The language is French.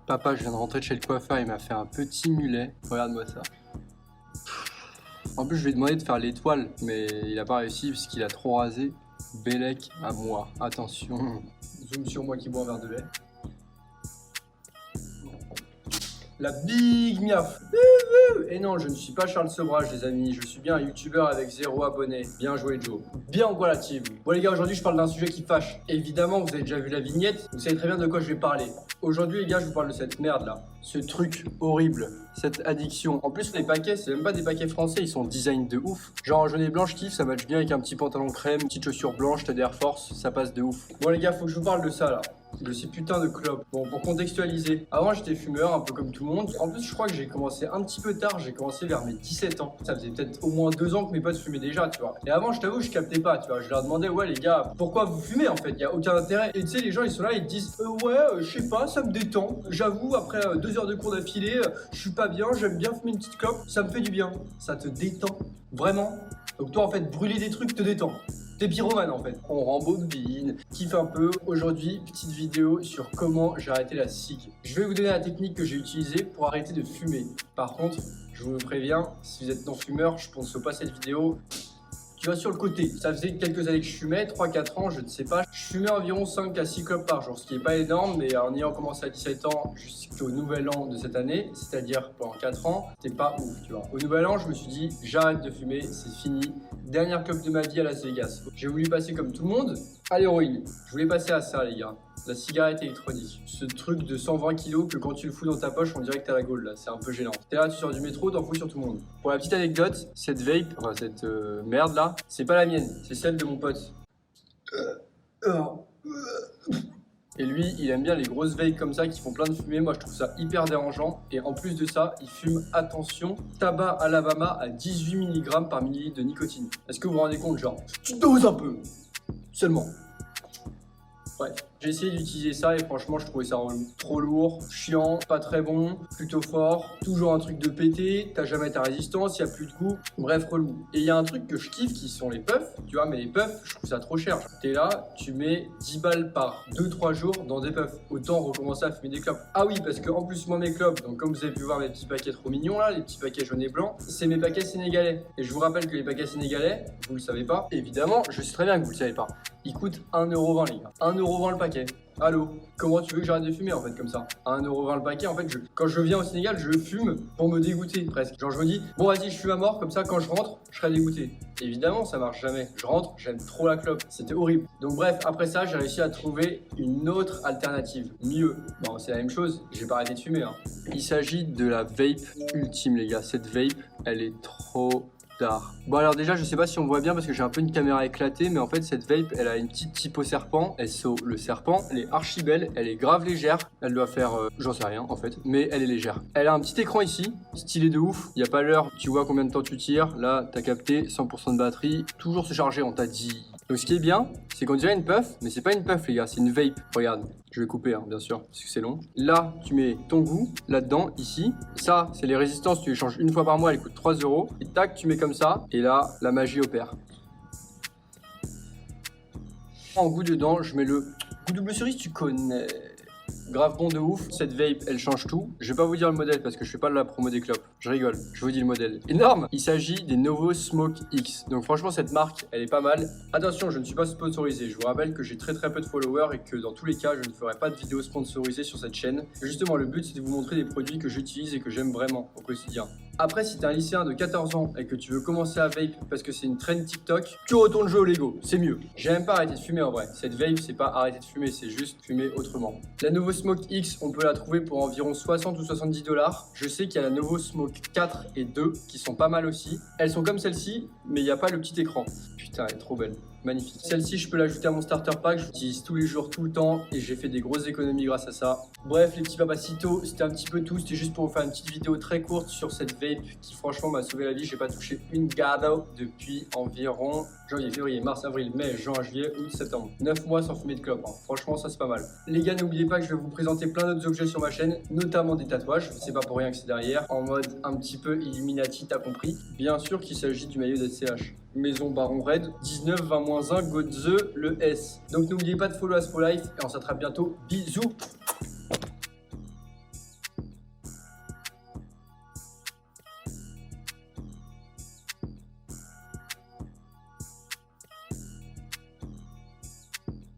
Papa, je viens de rentrer de chez le coiffeur, il m'a fait un petit mulet. Regarde-moi ça. En plus, je lui ai demandé de faire l'étoile, mais il a pas réussi parce qu'il a trop rasé. Bellec à moi. Attention. Zoom sur moi qui boit un verre de lait. La big miaf. Et non, je ne suis pas Charles Sobrage, les amis. Je suis bien un youtubeur avec 0 abonnés. Bien joué, Joe. Bien quoi la team. Bon les gars, aujourd'hui je parle d'un sujet qui fâche. Évidemment, vous avez déjà vu la vignette. Vous savez très bien de quoi je vais parler. Aujourd'hui les gars, je vous parle de cette merde là. Ce truc horrible. Cette addiction. En plus, les paquets, c'est même pas des paquets français, ils sont design de ouf. Genre en jaune et blanc, je kiffe, ça match bien avec un petit pantalon crème, une petite chaussure blanche, t'as des Air Force, ça passe de ouf. Bon les gars, faut que je vous parle de ça là. De ces putains de clopes. Bon, pour contextualiser, avant j'étais fumeur, un peu comme tout le monde. En plus, je crois que j'ai commencé un petit peu tard, j'ai commencé vers mes 17 ans. Ça faisait peut-être au moins 2 ans que mes potes fumaient déjà, tu vois. Et avant, je t'avoue, je captais pas, tu vois. Je leur demandais, ouais, les gars, pourquoi vous fumez en fait? Y a aucun intérêt. Et tu sais, les gens, ils sont là, ils te disent, je sais pas, ça me détend. J'avoue, après 2 heures de cours d'affilée, je suis pas bien, j'aime bien fumer une petite clope, ça me fait du bien. Ça te détend, vraiment. Donc toi, en fait, brûler des trucs te détend. T'es pyromane en fait. On rembobine, kiffe un peu. Aujourd'hui, petite vidéo sur comment j'ai arrêté la cig. Je vais vous donner la technique que j'ai utilisée pour arrêter de fumer. Par contre, je vous préviens, si vous êtes non-fumeur, je pense pas cette vidéo. Tu vas sur le côté. Ça faisait quelques années que je fumais, 3-4 ans, je ne sais pas. Je fumais environ 5 à 6 clopes par jour, ce qui n'est pas énorme, mais en ayant commencé à 17 ans jusqu'au nouvel an de cette année, c'est-à-dire pendant 4 ans, c'était pas ouf, tu vois. Au nouvel an, je me suis dit, j'arrête de fumer, c'est fini. Dernière clope de ma vie à Las Vegas. J'ai voulu passer comme tout le monde à l'héroïne. Je voulais passer à ça, les gars. La cigarette électronique. Ce truc de 120 kilos que quand tu le fous dans ta poche, on dirait que t'as la gaule là. C'est un peu gênant. T'es là, tu sors du métro, t'en fous sur tout le monde. Pour la petite anecdote, cette vape, enfin cette merde là, c'est pas la mienne, c'est celle de mon pote. Et lui, il aime bien les grosses vapes comme ça qui font plein de fumée. Moi, je trouve ça hyper dérangeant. Et en plus de ça, il fume, attention, tabac Alabama à 18 mg par millilitre de nicotine. Est-ce que vous vous rendez compte, genre, tu doses un peu seulement. Bref, j'ai essayé d'utiliser ça et franchement je trouvais ça trop lourd, chiant, pas très bon, plutôt fort, toujours un truc de pété, t'as jamais ta résistance, y a plus de goût, bref relou. Et il y a un truc que je kiffe qui sont les puffs, tu vois, mais les puffs je trouve ça trop cher. T'es là, tu mets 10 balles par 2-3 jours dans des puffs, autant recommencer à fumer des clopes. Ah oui, parce que en plus moi mes clopes, donc comme vous avez pu voir mes petits paquets trop mignons là, les petits paquets jaunes et blancs, c'est mes paquets sénégalais. Et je vous rappelle que les paquets sénégalais, vous le savez pas, évidemment, je sais très bien que vous le savez pas, ils coûtent 1,20 € les gars, 1,20 € le paquet. Allô, comment tu veux que j'arrête de fumer en fait comme ça? À 1,20 € le paquet, en fait, quand je viens au Sénégal, je fume pour me dégoûter presque. Genre je me dis, bon vas-y, je fume à mort, comme ça quand je rentre, je serai dégoûté. Évidemment, ça marche jamais. Je rentre, j'aime trop la clope, c'était horrible. Donc bref, après ça, j'ai réussi à trouver une autre alternative, mieux. Bon, c'est la même chose, j'ai pas arrêté de fumer. Il s'agit de la vape ultime les gars. Cette vape, elle est trop tard. Bon alors déjà je sais pas si on voit bien parce que j'ai un peu une caméra éclatée, mais en fait cette vape elle a une petite typo serpent, SO le serpent, elle est archi belle, elle est grave légère, elle doit faire j'en sais rien en fait, mais elle est légère. Elle a un petit écran ici, stylé de ouf, il n'y a pas l'heure, tu vois combien de temps tu tires, là t'as capté, 100% de batterie, toujours se charger on t'a dit. Donc ce qui est bien, c'est qu'on dirait une puff, mais c'est pas une puff les gars, c'est une vape. Regarde, je vais couper bien sûr, parce que c'est long. Là, tu mets ton goût, là-dedans, ici. Ça, c'est les résistances, tu les changes une fois par mois, elles coûtent 3 €. Et tac, tu mets comme ça, et là, la magie opère. En goût dedans, je mets le goût double cerise, tu connais. Grave bon de ouf, cette vape elle change tout. Je vais pas vous dire le modèle parce que je fais pas de la promo des clopes. Je rigole, je vous dis le modèle. Énorme. Il s'agit des Novo Smoke X. Donc franchement cette marque elle est pas mal. Attention, je ne suis pas sponsorisé. Je vous rappelle que j'ai très peu de followers et que dans tous les cas je ne ferai pas de vidéos sponsorisées sur cette chaîne. Et justement le but c'est de vous montrer des produits que j'utilise et que j'aime vraiment au quotidien. Après, si t'es un lycéen de 14 ans et que tu veux commencer à vape parce que c'est une trend TikTok, tu retournes jouer au Lego, c'est mieux. J'ai même pas arrêté de fumer en vrai. Cette vape, c'est pas arrêter de fumer, c'est juste fumer autrement. La Novo Smoke X, on peut la trouver pour environ 60 ou 70 $. Je sais qu'il y a la Novo Smoke 4 et 2 qui sont pas mal aussi. Elles sont comme celle-ci, mais il n'y a pas le petit écran. Putain, elle est trop belle. Magnifique. Celle-ci, je peux l'ajouter à mon starter pack. Je l'utilise tous les jours, tout le temps. Et j'ai fait des grosses économies grâce à ça. Bref, les petits papacitos, c'était un petit peu tout. C'était juste pour vous faire une petite vidéo très courte sur cette vape qui, franchement, m'a sauvé la vie. J'ai pas touché une gado depuis environ janvier, février, mars, avril, mai, juin, juillet, août, septembre. 9 mois sans fumer de clope. Hein. Franchement, ça, c'est pas mal. Les gars, n'oubliez pas que je vais vous présenter plein d'autres objets sur ma chaîne, notamment des tatouages. C'est pas pour rien que c'est derrière. En mode un petit peu Illuminati, t'as compris. Bien sûr qu'il s'agit du maillot d'SCH. Maison Baron Red, 19-20-1, Godze, le S. Donc n'oubliez pas de follow As for Life et on s'attrape bientôt. Bisous!